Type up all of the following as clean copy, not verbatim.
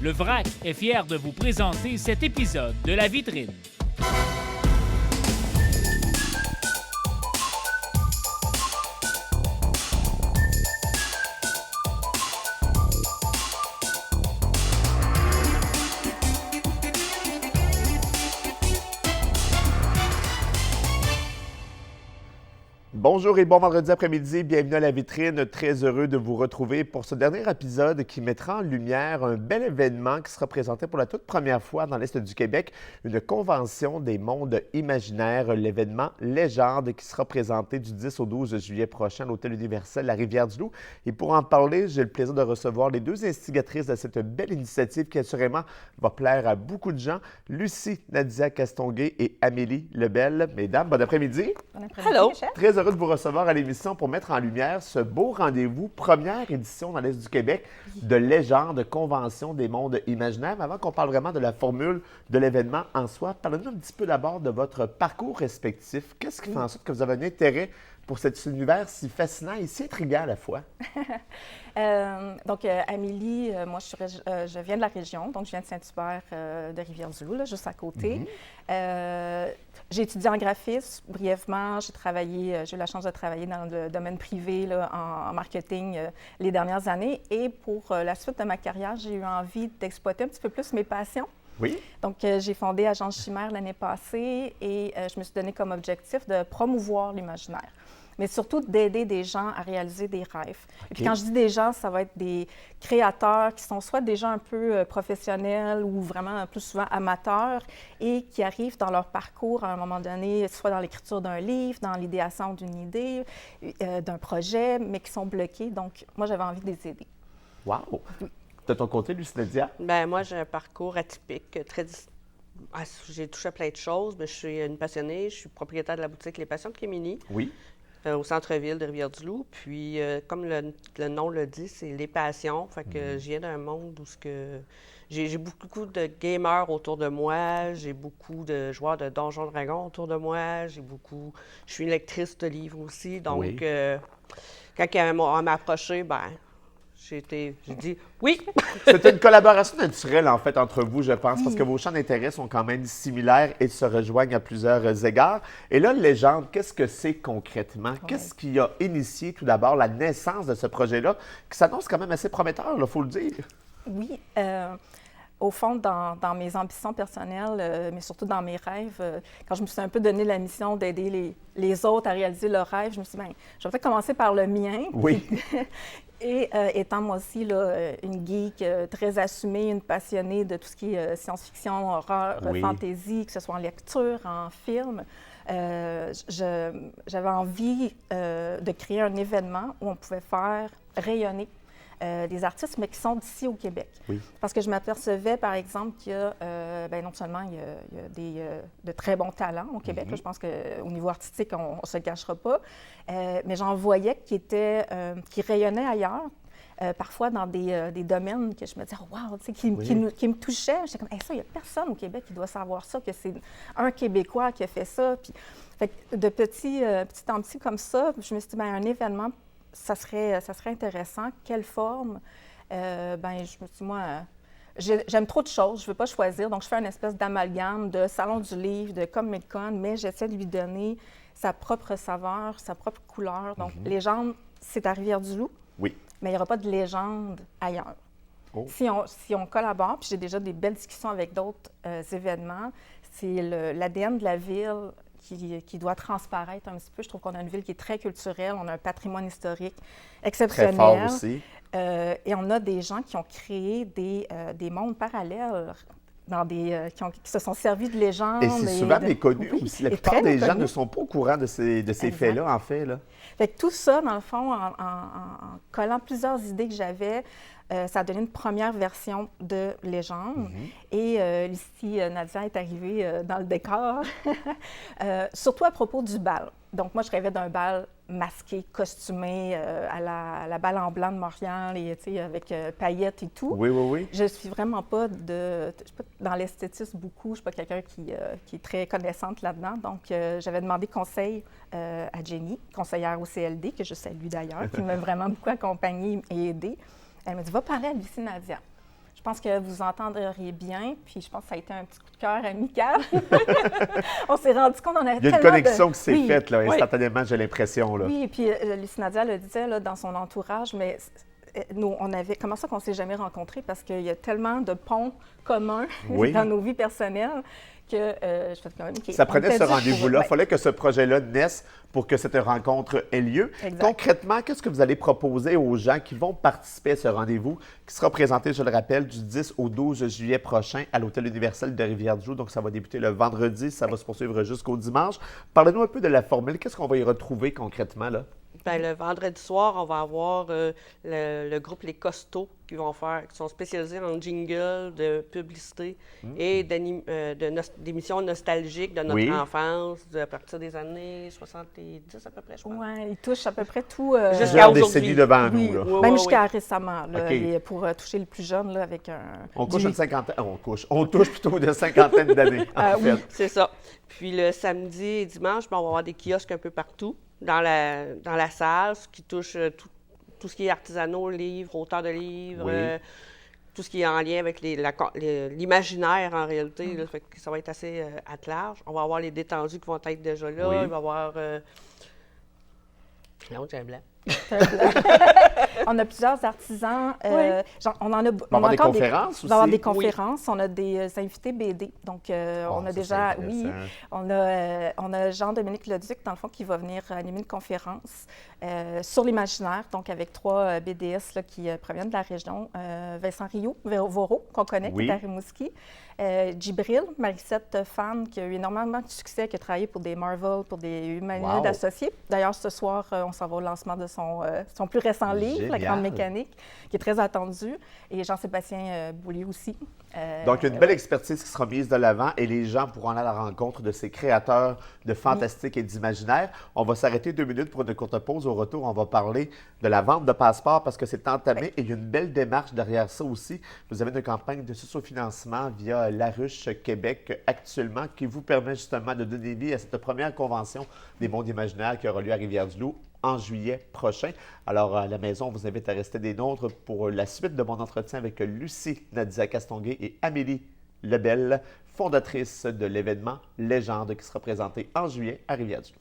Le VRAC est fier de vous présenter cet épisode de La Vitrine. Bonjour et bon vendredi après-midi, bienvenue à La Vitrine, très heureux de vous retrouver pour ce dernier épisode qui mettra en lumière un bel événement qui sera présenté pour la toute première fois dans l'Est du Québec, une convention des mondes imaginaires, l'événement Légende qui sera présenté du 10 au 12 juillet prochain à l'Hôtel Universel La Rivière-du-Loup. Et pour en parler, j'ai le plaisir de recevoir les deux instigatrices de cette belle initiative qui assurément va plaire à beaucoup de gens, Lucie Nadia Castonguay et Amélie Lebel. Mesdames, bon après-midi. Bon après-midi, Hello. chef. Très heureux de vous recevoir à l'émission pour mettre en lumière ce beau rendez-vous, première édition dans l'Est du Québec de Légende, Convention des mondes imaginaires. Mais avant qu'on parle vraiment de la formule de l'événement en soi, parlez-nous un petit peu d'abord de votre parcours respectif. Qu'est-ce qui fait en sorte que vous avez un intérêt pour cet univers si fascinant et si intriguant à la fois? Amélie, moi, je viens de la région, donc je viens de Saint-Hubert de Rivière-du-Loup, là, juste à côté. J'ai étudié en graphisme brièvement. J'ai eu la chance de travailler dans le domaine privé là, en marketing les dernières années. Et pour la suite de ma carrière, j'ai eu envie d'exploiter un petit peu plus mes passions. Oui. Donc, j'ai fondé Agence Chimère l'année passée et je me suis donné comme objectif de promouvoir l'imaginaire, mais surtout d'aider des gens à réaliser des rêves. Et puis quand je dis des gens, ça va être des créateurs qui sont soit des gens un peu professionnels ou vraiment plus souvent amateurs et qui arrivent dans leur parcours à un moment donné, soit dans l'écriture d'un livre, dans l'idéation d'une idée, d'un projet, mais qui sont bloqués. Donc, moi, j'avais envie de les aider. Wow! De ton côté, Lucie Nadia? Bien, moi, j'ai un parcours atypique, j'ai touché à plein de choses, mais je suis une passionnée. Je suis propriétaire de la boutique Les Passions de Kémini, Oui. au centre-ville de Rivière-du-Loup. Puis, comme le nom le dit, c'est les passions. Fait que je viens d'un monde où j'ai beaucoup de gamers autour de moi, j'ai beaucoup de joueurs de Donjons Dragons autour de moi, je suis une lectrice de livres aussi. Donc, Oui. quand on m'a approché, ben j'ai dit oui! C'est une collaboration naturelle, en fait, entre vous, je pense, parce que vos champs d'intérêt sont quand même similaires et se rejoignent à plusieurs égards. Et là, Légende, qu'est-ce que c'est concrètement? Qu'est-ce qui a initié, tout d'abord, la naissance de ce projet-là, qui s'annonce quand même assez prometteur, il faut le dire? Oui. Au fond, dans mes ambitions personnelles, mais surtout dans mes rêves, quand je me suis un peu donné la mission d'aider les autres à réaliser leurs rêves, je me suis dit, bien, je vais peut-être commencer par le mien. Oui. Et étant moi aussi là, une geek très assumée, une passionnée de tout ce qui est science-fiction, horreur, Oui. fantasy, que ce soit en lecture, en film, j'avais envie de créer un événement où on pouvait faire rayonner des artistes, mais qui sont d'ici au Québec. Oui. Parce que je m'apercevais, par exemple, qu'il y a, non seulement il y a de très bons talents au Québec, là, je pense qu'au niveau artistique, on ne se le cachera pas, mais j'en voyais qui rayonnaient ailleurs, parfois dans des domaines que je me disais, wow, tu sais, qui me touchaient. J'étais comme, hey, ça, il n'y a personne au Québec qui doit savoir ça, que c'est un Québécois qui a fait ça. Puis, fait que de petit en petit comme ça, je me suis dit, bien, un événement, ça serait intéressant. Quelle forme? Je me suis dit, moi, j'aime trop de choses, je ne veux pas choisir. Donc, je fais une espèce d'amalgame de Salon du livre, de Comic-Con, mais j'essaie de lui donner sa propre saveur, sa propre couleur. Donc, Légende, c'est à Rivière-du-Loup, Oui. mais il n'y aura pas de légende ailleurs. Oh. Si on collabore, puis j'ai déjà des belles discussions avec d'autres événements, c'est l'ADN de la ville qui doit transparaître un petit peu. Je trouve qu'on a une ville qui est très culturelle, on a un patrimoine historique exceptionnel. Très fort aussi. Et on a des gens qui ont créé des mondes parallèles, qui se sont servis de légendes. Et c'est souvent méconnu oui, aussi. La et plupart très des gens méconnu. ne sont pas au courant de ces faits-là, en fait. Là. Fait que tout ça, dans le fond, en collant plusieurs idées que j'avais, ça a donné une première version de Légende. Et Lucie Nadia est arrivée dans le décor, surtout à propos du bal. Donc, moi, je rêvais d'un bal masqué, costumé, à la balle en blanc de Montréal, et, avec paillettes et tout. Oui, oui, oui. Je suis vraiment pas dans l'esthétisme beaucoup. Je suis pas quelqu'un qui est très connaissante là-dedans. Donc, j'avais demandé conseil à Jenny, conseillère au CLD, que je salue d'ailleurs, qui m'a vraiment beaucoup accompagnée et aidée. Elle m'a dit, va parler à Lucie Nadia. Je pense que vous entendriez bien, puis je pense que ça a été un petit coup de cœur amical. On s'est rendu compte qu'on avait Il y a une tellement connexion qui s'est Oui. faite, là, instantanément, j'ai l'impression. Là. Oui, et puis Lucie Nadia le disait là, dans son entourage, mais nous, comment ça qu'on ne s'est jamais rencontrés? Parce qu'il y a tellement de ponts communs dans nos vies personnelles que je fais quand même... Ça prenait ce rendez-vous-là. Il fallait que ce projet-là naisse pour que cette rencontre ait lieu. Exact. Concrètement, qu'est-ce que vous allez proposer aux gens qui vont participer à ce rendez-vous qui sera présenté, je le rappelle, du 10 au 12 juillet prochain à l'Hôtel Universel de Rivière-du-Loup. Donc, ça va débuter le vendredi, ça va se poursuivre jusqu'au dimanche. Parlez-nous un peu de la formule. Qu'est-ce qu'on va y retrouver concrètement, là? Bien, le vendredi soir, on va avoir le groupe Les Costauds qui sont spécialisés en jingle de publicité et d'émissions nostalgiques de notre enfance, à partir des années 70 à peu près, je crois. Oui, ils touchent à peu près tout. Jusqu'à décennies devant nous. Là. Même jusqu'à récemment, là, et pour toucher le plus jeune là, avec un... On couche une cinquantaine... On touche plutôt une cinquantaine d'années, en fait. Oui, c'est ça. Puis le samedi et dimanche, on va avoir des kiosques un peu partout dans la salle, ce qui touche tout ce qui est artisanaux, livres, auteurs de livres, tout ce qui est en lien avec l'imaginaire en réalité. Là, fait que ça va être assez à large. On va avoir les détendus qui vont être déjà là. Il va y avoir... Non, j'ai un blanc. On a plusieurs artisans. On en a, il va y avoir des conférences aussi. Il va y avoir des conférences. On a des invités BD. Donc, on a déjà, on a Jean-Dominique Leduc, dans le fond, qui va venir animer une conférence sur l'imaginaire, donc avec 3 BDS là, qui proviennent de la région. Vincent Voro, qu'on connaît, qui est à Rimouski. Djibril, Marissette Fan, qui a eu énormément de succès, qui a travaillé pour des Marvel, pour des humanoïdes associés. D'ailleurs, ce soir, on s'en va au lancement de son plus récent livre, La Grande Mécanique, qui est très attendu. Et Jean-Sébastien Boulier aussi. Donc, il y a une belle expertise qui sera mise de l'avant et les gens pourront aller à la rencontre de ces créateurs de fantastique et d'imaginaire. On va s'arrêter 2 minutes pour une courte pause. Au retour, on va parler de la vente de passeports parce que c'est entamé et il y a une belle démarche derrière ça aussi. Vous avez une campagne de socio-financement via Laruche Québec actuellement qui vous permet justement de donner vie à cette première convention des mondes imaginaires qui aura lieu à Rivière-du-Loup en juillet prochain. Alors, à la maison, on vous invite à rester des nôtres pour la suite de mon entretien avec Lucie Nadia Castonguay et Amélie Lebel, fondatrice de l'événement Légende qui sera présenté en juillet à Rivière-du-Loup.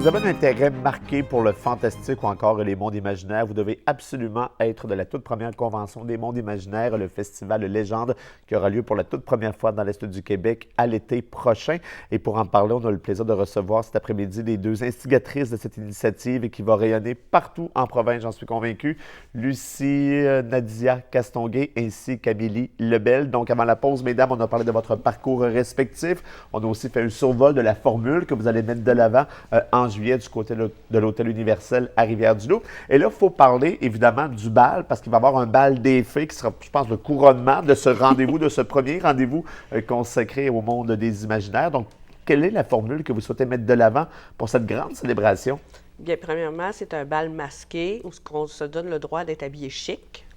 Si vous avez un intérêt marqué pour le fantastique ou encore les mondes imaginaires, vous devez absolument être de la toute première convention des mondes imaginaires, le festival Légende, qui aura lieu pour la toute première fois dans l'Est du Québec à l'été prochain. Et pour en parler, on a le plaisir de recevoir cet après-midi les 2 instigatrices de cette initiative et qui va rayonner partout en province, j'en suis convaincu, Lucie Nadia Castonguay ainsi qu'Amélie Lebel. Donc, avant la pause, mesdames, on a parlé de votre parcours respectif. On a aussi fait un survol de la formule que vous allez mettre de l'avant en juillet du côté de l'Hôtel Universel à Rivière-du-Loup. Et là, il faut parler évidemment du bal parce qu'il va y avoir un bal des fées qui sera, je pense, le couronnement de ce rendez-vous, de ce premier rendez-vous consacré au monde des imaginaires. Donc, quelle est la formule que vous souhaitez mettre de l'avant pour cette grande célébration? Bien, premièrement, c'est un bal masqué où on se donne le droit d'être habillé chic,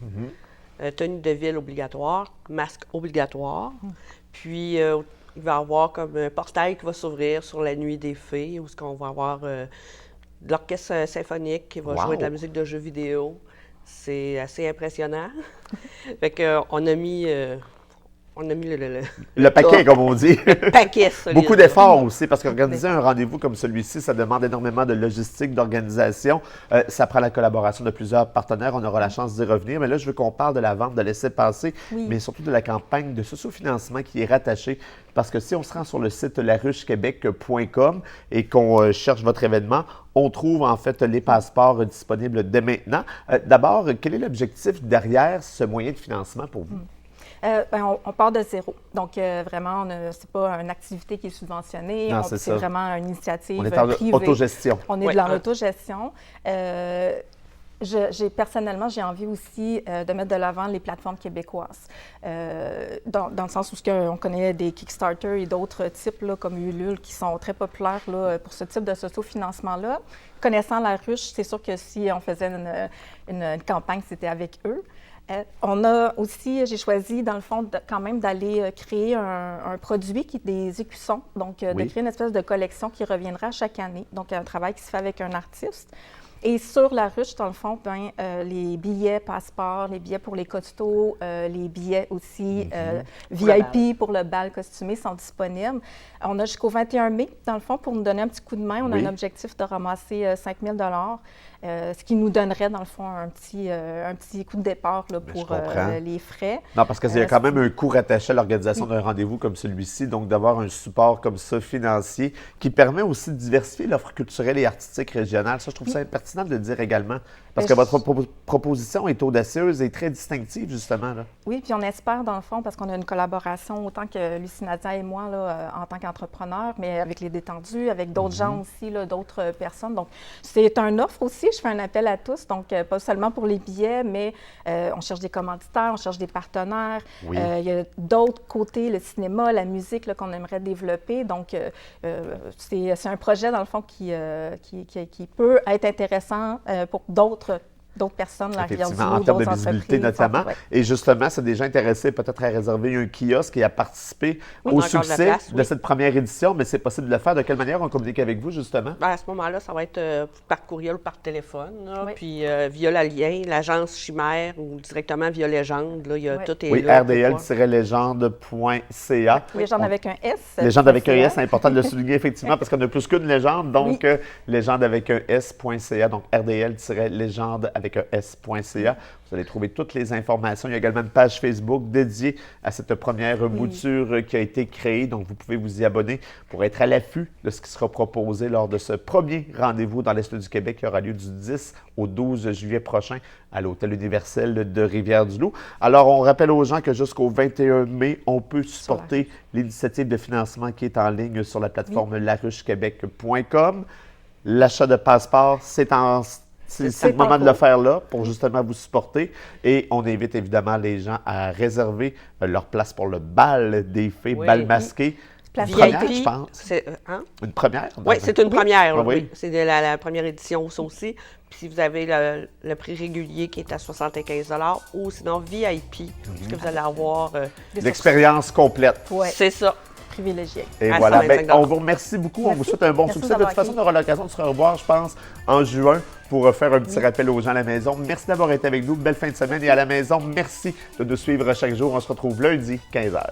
tenue de ville obligatoire, masque obligatoire. Puis, il va y avoir comme un portail qui va s'ouvrir sur la nuit des fées, où on va avoir de l'orchestre symphonique qui va jouer de la musique de jeux vidéo. C'est assez impressionnant. Fait qu'on a mis... le paquet, comme on dit. Le paquet, solide. Beaucoup d'efforts aussi, parce qu'organiser un rendez-vous comme celui-ci, ça demande énormément de logistique, d'organisation. Ça prend la collaboration de plusieurs partenaires. On aura la chance d'y revenir. Mais là, je veux qu'on parle de la vente de laissez-passer, mais surtout de la campagne de socio-financement qui est rattachée. Parce que si on se rend sur le site laruchequebec.com et qu'on cherche votre événement, on trouve en fait les passeports disponibles dès maintenant. D'abord, quel est l'objectif derrière ce moyen de financement pour vous? On part de zéro. Donc, vraiment, ce n'est pas une activité qui est subventionnée. C'est vraiment une initiative privée. On est en autogestion. On est dans l'autogestion. Personnellement, j'ai envie aussi de mettre de l'avant les plateformes québécoises. Dans le sens où on connaît des Kickstarter et d'autres types là, comme Ulule qui sont très populaires là, pour ce type de socio-financement-là. Connaissant La Ruche, c'est sûr que si on faisait une campagne, c'était avec eux. On a aussi, j'ai choisi, dans le fond, quand même d'aller créer un produit qui est des écussons. Donc, de créer une espèce de collection qui reviendra chaque année. Donc, un travail qui se fait avec un artiste. Et sur La Ruche, dans le fond, les billets passeports, les billets pour les costauds, les billets aussi VIP pour le bal costumé sont disponibles. On a jusqu'au 21 mai, dans le fond, pour nous donner un petit coup de main. On a un objectif de ramasser 5 000 ce qui nous donnerait, dans le fond, un petit coup de départ là, pour les frais. Non, parce qu'il y a quand même un coût rattaché à l'organisation d'un rendez-vous comme celui-ci, donc d'avoir un support comme ça financier qui permet aussi de diversifier l'offre culturelle et artistique régionale. Ça, je trouve ça pertinent de le dire également, parce que votre proposition est audacieuse et très distinctive, justement. Là. Oui, puis on espère, dans le fond, parce qu'on a une collaboration autant que Lucie Nadia et moi, là, en tant qu'entrepreneurs, mais avec les détendus, avec d'autres gens aussi, là, d'autres personnes. Donc, c'est une offre aussi. Je fais un appel à tous, donc pas seulement pour les billets, mais on cherche des commanditaires, on cherche des partenaires. Il y a d'autres côtés, le cinéma, la musique là, qu'on aimerait développer. Donc, c'est un projet, dans le fond, qui peut être intéressant pour d'autres personnes, la Effectivement, en termes de visibilité notamment. Et justement, c'est déjà intéressé peut-être à réserver un kiosque et à participer au succès de cette première édition, mais c'est possible de le faire. De quelle manière on communique avec vous, justement? Bien, à ce moment-là, ça va être par courriel ou par téléphone, là, puis via le lien, l'agence Chimère ou directement via Légende. Là, il y a tout est là. rdl-légende.ca. Légende avec un S. Légende avec un S, c'est important de le souligner effectivement parce qu'on a plus qu'une légende, donc légende avec un S.ca, donc rdl-légende avec un S.ca. Vous allez trouver toutes les informations. Il y a également une page Facebook dédiée à cette première mouture qui a été créée. Donc, vous pouvez vous y abonner pour être à l'affût de ce qui sera proposé lors de ce premier rendez-vous dans l'Est du Québec qui aura lieu du 10 au 12 juillet prochain à l'Hôtel Universel de Rivière-du-Loup. Alors, on rappelle aux gens que jusqu'au 21 mai, on peut supporter l'initiative de financement qui est en ligne sur la plateforme laruchequebec.com. L'achat de passeports, c'est le moment de le faire là pour justement vous supporter. Et on invite évidemment les gens à réserver leur place pour le bal des fées, bal masqué. Une première, je pense. Une première? Oui, c'est une première. Là, oui. C'est la première édition, ça aussi. Puis si vous avez le prix régulier qui est à 75 ou sinon VIP, parce que vous allez avoir... l'expérience complète. C'est ça. Privilégié. Et voilà, on vous remercie beaucoup. On vous souhaite un bon succès. De toute façon, on aura l'occasion de se revoir, je pense, en juin pour faire un petit rappel aux gens à la maison. Merci d'avoir été avec nous. Belle fin de semaine. Et à la maison, merci de nous suivre chaque jour. On se retrouve lundi, 15h.